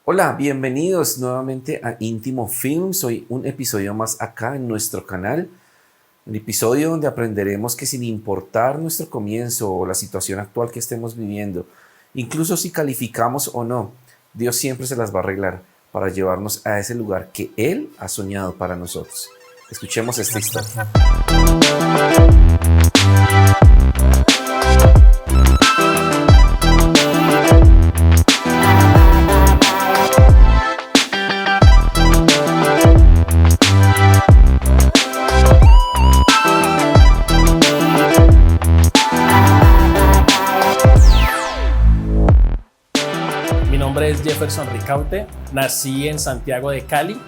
Hola, bienvenidos nuevamente a Íntimo Films. Hoy un episodio más acá en nuestro canal. Un episodio donde aprenderemos que sin importar nuestro comienzo o la situación actual que estemos viviendo, incluso si calificamos o no, Dios siempre se las va a arreglar para llevarnos a ese lugar que Él ha soñado para nosotros. Escuchemos esta historia. Mi nombre es Jefferson Ricaute, nací en Santiago de Cali,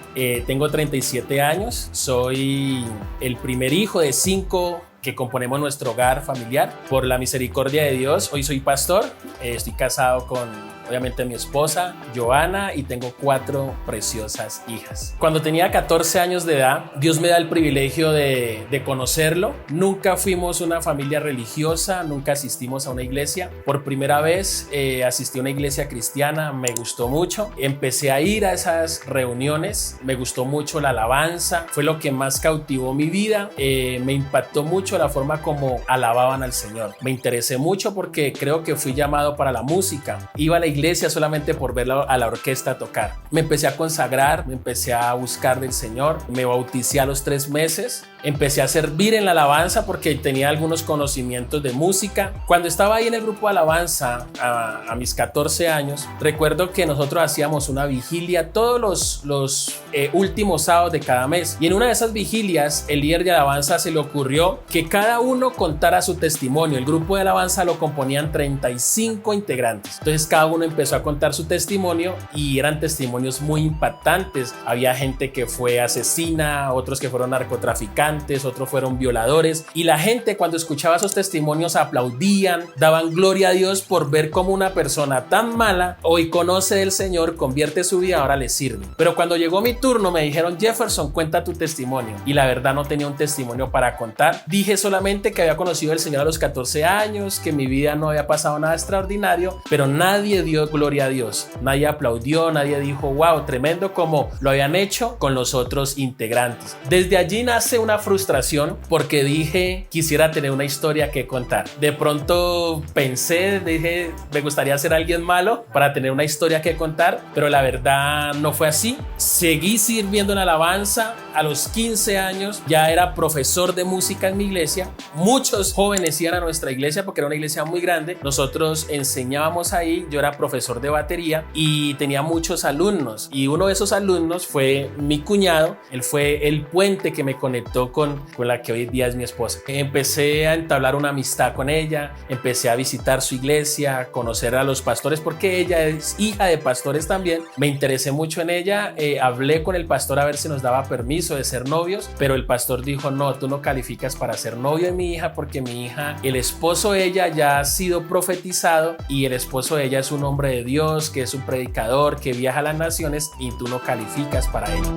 tengo 37 años, soy el primer hijo de 5 que componemos nuestro hogar familiar. Por la misericordia de Dios, hoy soy pastor, estoy casado con, obviamente, mi esposa, Joana, y tengo 4 preciosas hijas. Cuando tenía 14 años de edad, Dios me da el privilegio de conocerlo. Nunca fuimos una familia religiosa, nunca asistimos a una iglesia. Por primera vez asistí a una iglesia cristiana, me gustó mucho. Empecé a ir a esas reuniones, me gustó mucho la alabanza, fue lo que más cautivó mi vida. Me impactó mucho la forma como alababan al Señor. Me interesé mucho porque creo que fui llamado para la música. Iba a la iglesia solamente por ver a la orquesta tocar. Me empecé a consagrar, me empecé a buscar del Señor, me bauticé a los 3 meses, empecé a servir en la alabanza porque tenía algunos conocimientos de música. Cuando estaba ahí en el grupo de alabanza a mis 14 años, recuerdo que nosotros hacíamos una vigilia todos los últimos sábados de cada mes, y en una de esas vigilias el líder de alabanza se le ocurrió que cada uno contara su testimonio. El grupo de alabanza lo componían 35 integrantes, entonces cada uno empezó a contar su testimonio y eran testimonios muy impactantes. Había gente que fue asesina, otros que fueron narcotraficantes, otros fueron violadores, y la gente, cuando escuchaba esos testimonios, aplaudían, daban gloria a Dios por ver cómo una persona tan mala hoy conoce del Señor, convierte su vida, ahora le sirve. Pero cuando llegó mi turno me dijeron: Jefferson, cuenta tu testimonio, y la verdad no tenía un testimonio para contar. Dije solamente que había conocido al Señor a los 14 años, que en mi vida no había pasado nada extraordinario, pero nadie dio gloria a Dios, nadie aplaudió, nadie dijo wow, tremendo, como lo habían hecho con los otros integrantes. Desde allí nace una frustración porque dije, quisiera tener una historia que contar. De pronto pensé, dije, me gustaría ser alguien malo para tener una historia que contar, pero la verdad no fue así. Seguí sirviendo en alabanza. A los 15 años ya era profesor de música en mi iglesia. Muchos jóvenes iban a nuestra iglesia porque era una iglesia muy grande. Nosotros enseñábamos ahí, yo era profesor de batería y tenía muchos alumnos, y uno de esos alumnos fue mi cuñado. Él fue el puente que me conectó con la que hoy día es mi esposa. Empecé a entablar una amistad con ella, empecé a visitar su iglesia, conocer a los pastores porque ella es hija de pastores también. Me interesé mucho en ella, hablé con el pastor a ver si nos daba permiso de ser novios, pero el pastor dijo: no, tú no calificas para ser novio de mi hija porque mi hija, el esposo de ella ya ha sido profetizado, y el esposo de ella es un hombre de Dios, que es un predicador, que viaja a las naciones, y tú no calificas para ello.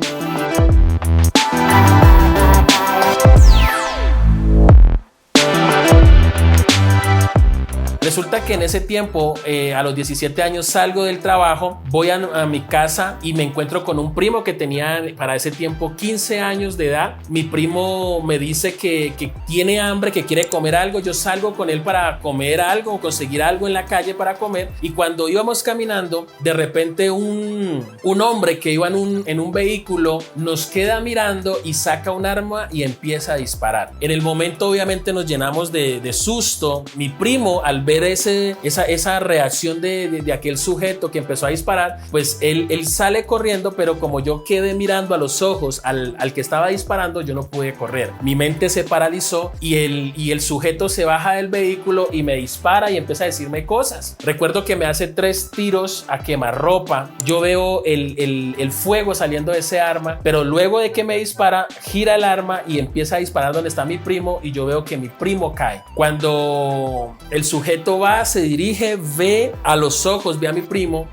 Resulta que en ese tiempo, a los 17 años, salgo del trabajo, voy a mi casa y me encuentro con un primo que tenía para ese tiempo 15 años de edad. Mi primo me dice que tiene hambre, que quiere comer algo. Yo salgo con él para comer algo o conseguir algo en la calle para comer, y cuando íbamos caminando, de repente un hombre que iba en un vehículo nos queda mirando y saca un arma y empieza a disparar. En el momento obviamente nos llenamos de susto. Mi primo, al ver esa reacción de aquel sujeto que empezó a disparar, pues él sale corriendo, pero como yo quedé mirando a los ojos al que estaba disparando, yo no pude correr. Mi mente se paralizó y el sujeto se baja del vehículo y me dispara y empieza a decirme cosas. Recuerdo que me hace 3 tiros a quemarropa. Yo veo el fuego saliendo de ese arma, pero luego de que me dispara, gira el arma y empieza a disparar donde está mi primo, y yo veo que mi primo cae. Cuando el sujeto momento va, se dirige, ve a los ojos, ve a mi primo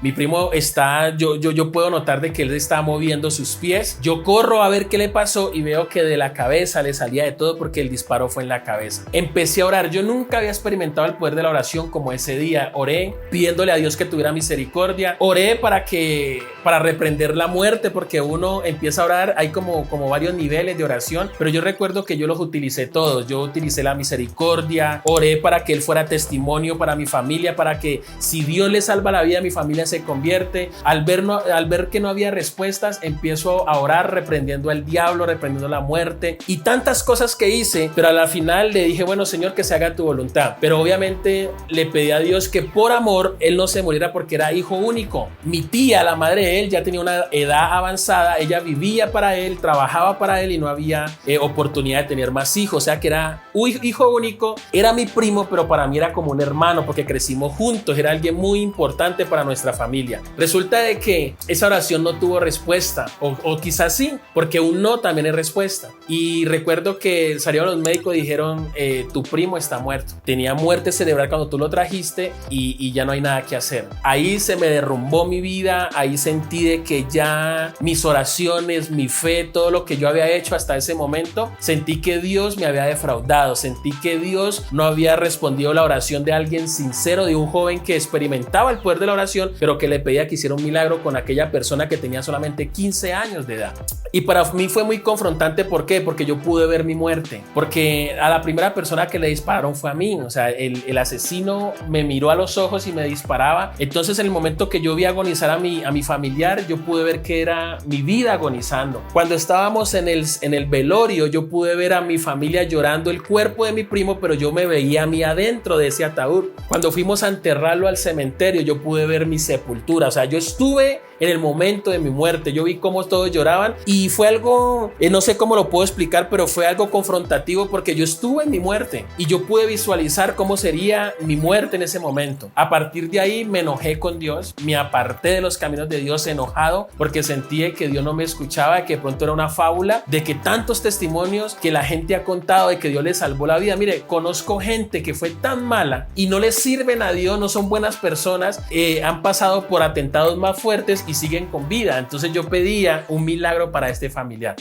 está, yo puedo notar de que él está moviendo sus pies. Yo corro a ver qué le pasó y veo que de la cabeza le salía de todo porque el disparo fue en la cabeza. Empecé a orar. Yo nunca había experimentado el poder de la oración como ese día. Oré pidiéndole a Dios que tuviera misericordia. Oré para reprender la muerte, porque uno empieza a orar, hay como varios niveles de oración, pero yo recuerdo que yo los utilicé todos. Yo utilicé la misericordia, oré para que él fuera testimonio para mi familia, para que si Dios le salva la vida, mi familia se convierte. Al ver que no había respuestas, empiezo a orar reprendiendo al diablo, reprendiendo la muerte y tantas cosas que hice, pero a la final le dije, bueno, Señor, que se haga tu voluntad. Pero obviamente le pedí a Dios que por amor él no se muriera, porque era hijo único. Mi tía, la madre de él, ya tenía una edad avanzada, ella vivía para él, trabajaba para él y no había oportunidad de tener más hijos, o sea que era hijo único, era mi primo, pero para mí era como un hermano porque crecimos juntos, era alguien muy importante para nuestra familia. Resulta de que esa oración no tuvo respuesta, o quizás sí, porque un no también es respuesta. Y recuerdo que salieron los médicos y dijeron, tu primo está muerto, tenía muerte cerebral cuando tú lo trajiste y ya no hay nada que hacer. Ahí se me derrumbó mi vida, ahí sentí de que ya mis oraciones, mi fe, todo lo que yo había hecho hasta ese momento, sentí que Dios me había defraudado, sentí que Dios no había respondido la oración de alguien sincero, de un joven que experimentaba el poder de la oración, pero que le pedía que hiciera un milagro con aquella persona que tenía solamente 15 años de edad. Y para mí fue muy confrontante. ¿Por qué? Porque yo pude ver mi muerte, porque a la primera persona que le dispararon fue a mí. O sea, el asesino me miró a los ojos y me disparaba. Entonces, en el momento que yo vi agonizar a mi familiar, yo pude ver que era mi vida agonizando. Cuando estábamos en el velorio, yo pude ver a mi familia llorando el cuerpo de mi primo, pero yo me veía a mí adentro de ese ataúd. Cuando fuimos a enterrarlo al cementerio, yo pude ver mi sepultura. O sea, yo estuve en el momento de mi muerte, yo vi cómo todos lloraban y fue algo, no sé cómo lo puedo explicar, pero fue algo confrontativo, porque yo estuve en mi muerte y yo pude visualizar cómo sería mi muerte en ese momento. A partir de ahí me enojé con Dios, me aparté de los caminos de Dios enojado, porque sentí que Dios no me escuchaba, que de pronto era una fábula, de que tantos testimonios que la gente ha contado de que Dios les salvó la vida. Mire, conozco gente que fue tan mala y no les sirven a Dios, no son buenas personas, han pasado por atentados más fuertes y siguen con vida. Entonces yo pedía un milagro para este familiar.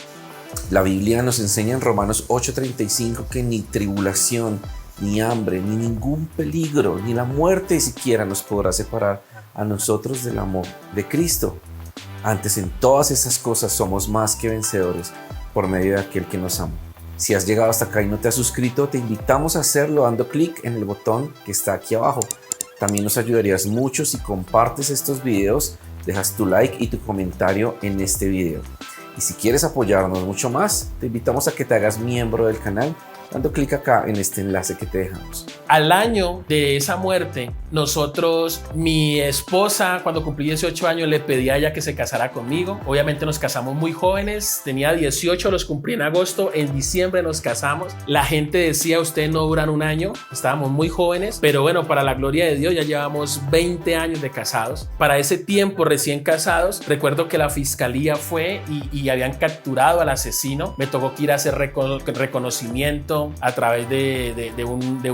La Biblia nos enseña en Romanos 8:35 que ni tribulación, ni hambre, ni ningún peligro, ni la muerte siquiera nos podrá separar a nosotros del amor de Cristo. Antes, en todas esas cosas somos más que vencedores por medio de aquel que nos amó. Si has llegado hasta acá y no te has suscrito, te invitamos a hacerlo dando clic en el botón que está aquí abajo. También nos ayudarías mucho si compartes estos videos, dejas tu like y tu comentario en este video. Y si quieres apoyarnos mucho más, te invitamos a que te hagas miembro del canal dando clic acá en este enlace que te dejamos. Al año de esa muerte, nosotros, mi esposa, cuando cumplí 18 años, le pedí a ella que se casara conmigo. Obviamente nos casamos muy jóvenes, tenía 18, los cumplí en agosto, en diciembre nos casamos. La gente decía, ustedes no duran un año, estábamos muy jóvenes, pero bueno, para la gloria de Dios ya llevamos 20 años de casados. Para ese tiempo, recién casados, recuerdo que la fiscalía fue y habían capturado al asesino. Me tocó que ir a hacer reconocimiento a través de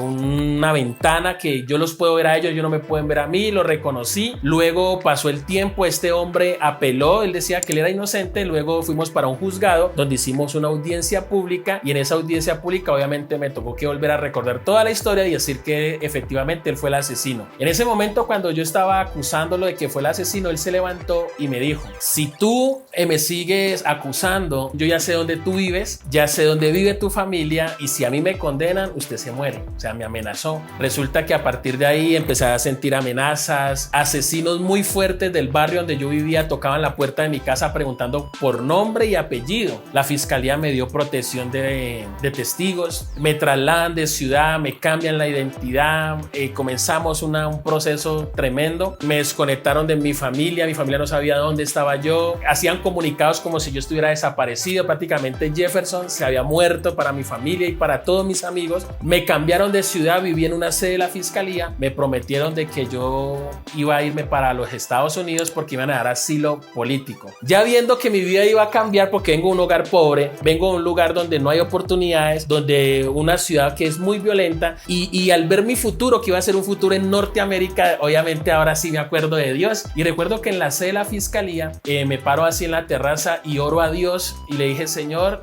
una ventana, que yo los puedo ver a ellos, ellos no me pueden ver a mí. Lo reconocí. Luego pasó el tiempo, este hombre apeló, él decía que él era inocente. Luego fuimos para un juzgado donde hicimos una audiencia pública, y en esa audiencia pública obviamente me tocó que volver a recordar toda la historia y decir que efectivamente él fue el asesino. En ese momento, cuando yo estaba acusándolo de que fue el asesino, él se levantó y me dijo, si tú me sigues acusando, yo ya sé dónde tú vives, ya sé dónde vive tu familia, y si a mí me condenan, usted se muere. O sea, me amenazó. Resulta que a partir de ahí empecé a sentir amenazas. Asesinos muy fuertes del barrio donde yo vivía tocaban la puerta de mi casa preguntando por nombre y apellido. La fiscalía me dio protección de testigos, me trasladan de ciudad, me cambian la identidad, comenzamos un proceso tremendo. Me desconectaron de mi familia no sabía dónde estaba yo. Hacían envían comunicados como si yo estuviera desaparecido. Prácticamente Jefferson se había muerto para mi familia y para todos mis amigos. Me cambiaron de ciudad, viví en una sede de la fiscalía. Me prometieron de que yo iba a irme para los Estados Unidos porque iban a dar asilo político. Ya viendo que mi vida iba a cambiar porque vengo de un hogar pobre, vengo de un lugar donde no hay oportunidades, donde una ciudad que es muy violenta y al ver mi futuro, que iba a ser un futuro en Norteamérica, obviamente ahora sí me acuerdo de Dios y recuerdo que en la sede de la fiscalía me paro así en la terraza y oro a Dios y le dije: Señor,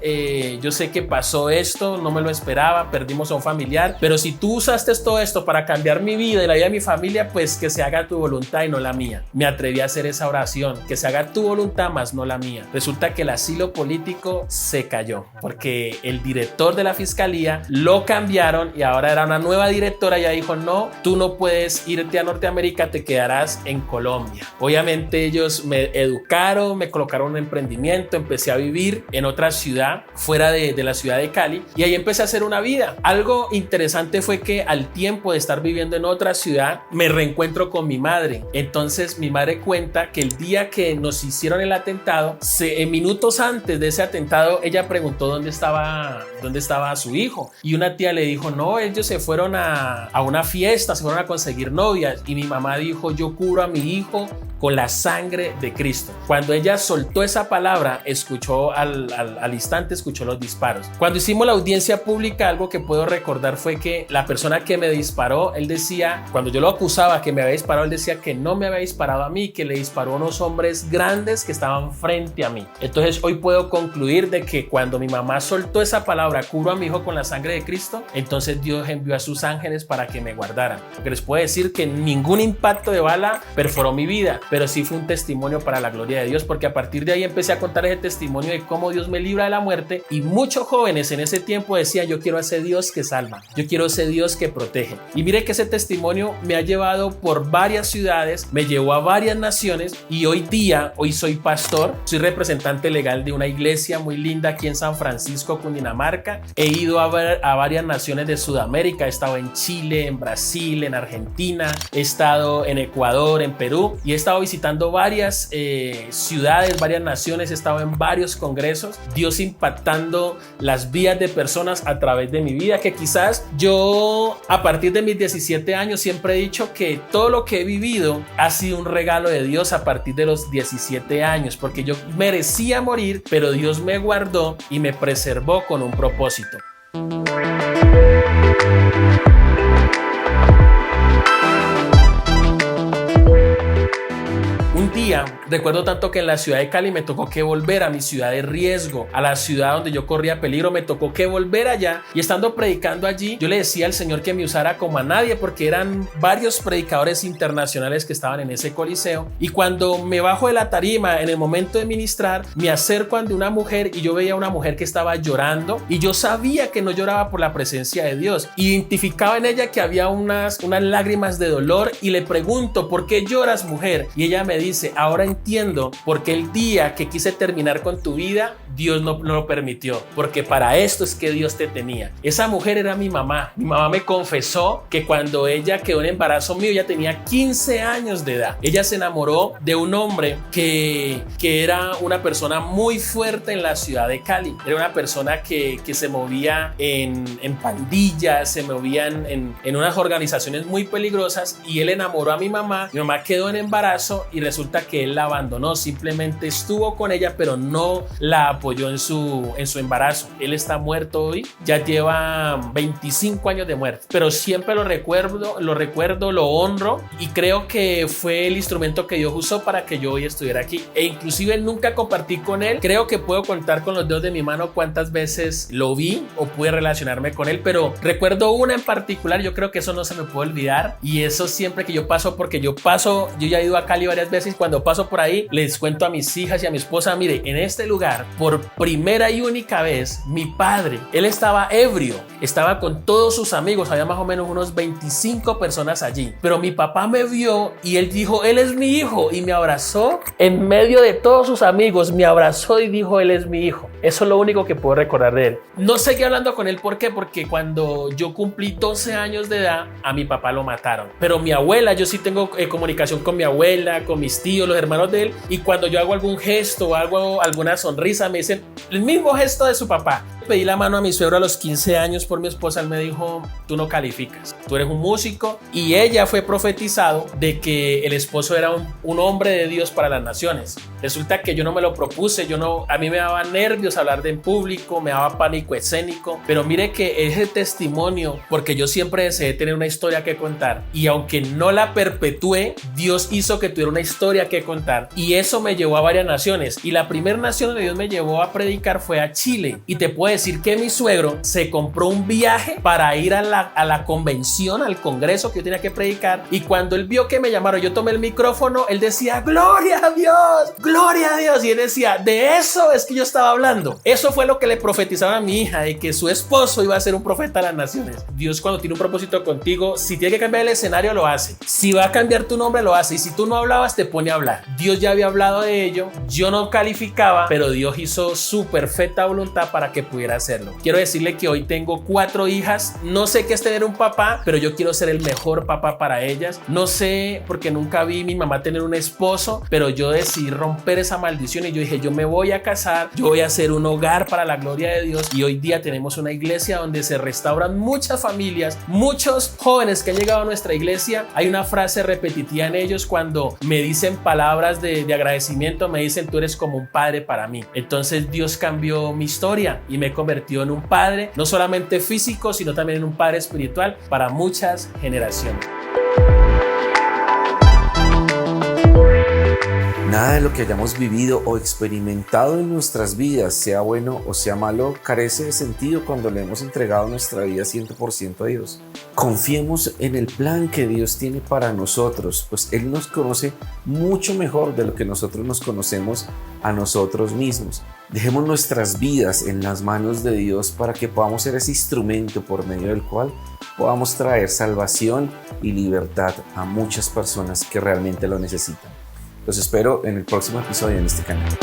yo sé que pasó esto, no me lo esperaba, perdimos a un familiar, pero si tú usaste todo esto para cambiar mi vida y la vida de mi familia, pues que se haga tu voluntad y no la mía. Me atreví a hacer esa oración, que se haga tu voluntad más no la mía. Resulta que el asilo político se cayó porque el director de la fiscalía lo cambiaron y ahora era una nueva directora. Ella dijo: no, tú no puedes irte a Norteamérica, te quedarás en Colombia. Obviamente ellos me educaron, me colocaron un emprendimiento, empecé a vivir en otra ciudad fuera de la ciudad de Cali y ahí empecé a hacer una vida. Algo interesante fue que al tiempo de estar viviendo en otra ciudad me reencuentro con mi madre. Entonces mi madre cuenta que el día que nos hicieron el atentado, minutos antes de ese atentado, ella preguntó dónde estaba su hijo y una tía le dijo: no, ellos se fueron a una fiesta, se fueron a conseguir novias. Y mi mamá dijo: yo curo a mi hijo con la sangre de Cristo. Cuando ella soltó esa palabra, escuchó al instante, escuchó los disparos. Cuando hicimos la audiencia pública, algo que puedo recordar fue que la persona que me disparó, él decía, cuando yo lo acusaba que me había disparado, él decía que no me había disparado a mí, que le disparó a unos hombres grandes que estaban frente a mí. Entonces hoy puedo concluir de que cuando mi mamá soltó esa palabra, curo a mi hijo con la sangre de Cristo, entonces Dios envió a sus ángeles para que me guardaran. Porque les puedo decir que ningún impacto de bala perforó mi vida, pero sí fue un testimonio para la gloria de Dios, porque a partir de ahí empecé a contar ese testimonio de cómo Dios me libra de la muerte y muchos jóvenes en ese tiempo decían: yo quiero a ese Dios que salva, yo quiero a ese Dios que protege. Y mire que ese testimonio me ha llevado por varias ciudades, me llevó a varias naciones y hoy soy pastor, soy representante legal de una iglesia muy linda aquí en San Francisco, Cundinamarca. He ido a varias naciones de Sudamérica, he estado en Chile, en Brasil, en Argentina, he estado en Ecuador, en Perú y he estado visitando varias ciudades, varias naciones, he estado en varios congresos, Dios impactando las vidas de personas a través de mi vida, que quizás yo a partir de mis 17 años siempre he dicho que todo lo que he vivido ha sido un regalo de Dios a partir de los 17 años, porque yo merecía morir, pero Dios me guardó y me preservó con un propósito. Un día, recuerdo tanto que en la ciudad de Cali me tocó que volver a mi ciudad de riesgo, a la ciudad donde yo corría peligro, me tocó que volver allá y estando predicando allí, yo le decía al Señor que me usara como a nadie porque eran varios predicadores internacionales que estaban en ese coliseo y cuando me bajo de la tarima en el momento de ministrar, me acerco ante una mujer y yo veía a una mujer que estaba llorando y yo sabía que no lloraba por la presencia de Dios, identificaba en ella que había unas lágrimas de dolor y le pregunto: ¿por qué lloras, mujer? Y ella me dice: ahora entiendo por qué el día que quise terminar con tu vida, Dios no lo permitió, porque para esto es que Dios te tenía. Esa mujer era mi mamá. Mi mamá me confesó que cuando ella quedó en embarazo mío, ella tenía 15 años de edad. Ella se enamoró de un hombre que era una persona muy fuerte en la ciudad de Cali. Era una persona que se movía en pandillas, se movía en unas organizaciones muy peligrosas y él enamoró a mi mamá. Mi mamá quedó en embarazo y resulta que él la abandonó, simplemente estuvo con ella pero no la apoyó en su embarazo. Él está muerto hoy, ya lleva 25 años de muerte, pero siempre lo recuerdo, lo honro y creo que fue el instrumento que Dios usó para que yo hoy estuviera aquí e inclusive nunca compartí con él. Creo que puedo contar con los dedos de mi mano cuántas veces lo vi o pude relacionarme con él, pero recuerdo una en particular, yo creo que eso no se me puede olvidar y eso siempre que yo paso, porque yo ya he ido a Cali varias veces, cuando paso por ahí les cuento a mis hijas y a mi esposa: mire, en este lugar por primera y única vez mi padre, él estaba ebrio, estaba con todos sus amigos, había más o menos unos 25 personas allí, pero mi papá me vio y él dijo: él es mi hijo, y me abrazó en medio de todos sus amigos, me abrazó y dijo: él es mi hijo. Eso es lo único que puedo recordar de él. No seguí hablando con él, ¿por qué? Porque cuando yo cumplí 12 años de edad, a mi papá lo mataron, pero mi abuela, yo sí tengo comunicación con mi abuela, con mis tíos, tíos, los hermanos de él, y cuando yo hago algún gesto o hago alguna sonrisa, me dicen el mismo gesto de su papá. Pedí la mano a mi suegro a los 15 años por mi esposa. Él me dijo, tú no calificas, tú eres un músico. Y ella fue profetizado de que el esposo era un hombre de Dios para las naciones. Resulta que yo no me lo propuse, a mí me daba nervios hablar en público, me daba pánico escénico, pero mire que ese testimonio, porque yo siempre deseé tener una historia que contar, y aunque no la perpetué, Dios hizo que tuviera una historia que contar, y eso me llevó a varias naciones. Y la primera nación donde Dios me llevó a predicar fue a Chile, y te puedo decir que mi suegro se compró un viaje para ir a la convención, al congreso que yo tenía que predicar, y cuando él vio que me llamaron, yo tomé el micrófono, él decía, gloria a Dios, gloria a Dios, y él decía, de eso es que yo estaba hablando. Eso fue lo que le profetizaron a mi hija, de que su esposo iba a ser un profeta de las naciones. Dios, cuando tiene un propósito contigo, si tiene que cambiar el escenario, lo hace. Si va a cambiar tu nombre, lo hace. Y si tú no hablabas, te pone a hablar. Dios ya había hablado de ello, yo no calificaba, pero Dios hizo su perfecta voluntad para que pudiera hacerlo. Quiero decirle que hoy tengo 4 hijas. No sé qué es tener un papá, pero yo quiero ser el mejor papá para ellas. No sé, porque nunca vi a mi mamá tener un esposo, pero yo decidí romper esa maldición y yo dije, yo me voy a casar, yo voy a hacer un hogar para la gloria de Dios. Y hoy día tenemos una iglesia donde se restauran muchas familias, muchos jóvenes que han llegado a nuestra iglesia. Hay una frase repetitiva en ellos cuando me dicen palabras de agradecimiento, me dicen, tú eres como un padre para mí. Entonces Dios cambió mi historia y me convirtió en un padre, no solamente físico, sino también en un padre espiritual para muchas generaciones. Nada de lo que hayamos vivido o experimentado en nuestras vidas, sea bueno o sea malo, carece de sentido cuando le hemos entregado nuestra vida 100% a Dios. Confiemos en el plan que Dios tiene para nosotros, pues Él nos conoce mucho mejor de lo que nosotros nos conocemos a nosotros mismos. Dejemos nuestras vidas en las manos de Dios para que podamos ser ese instrumento por medio del cual podamos traer salvación y libertad a muchas personas que realmente lo necesitan. Los espero en el próximo episodio en este canal.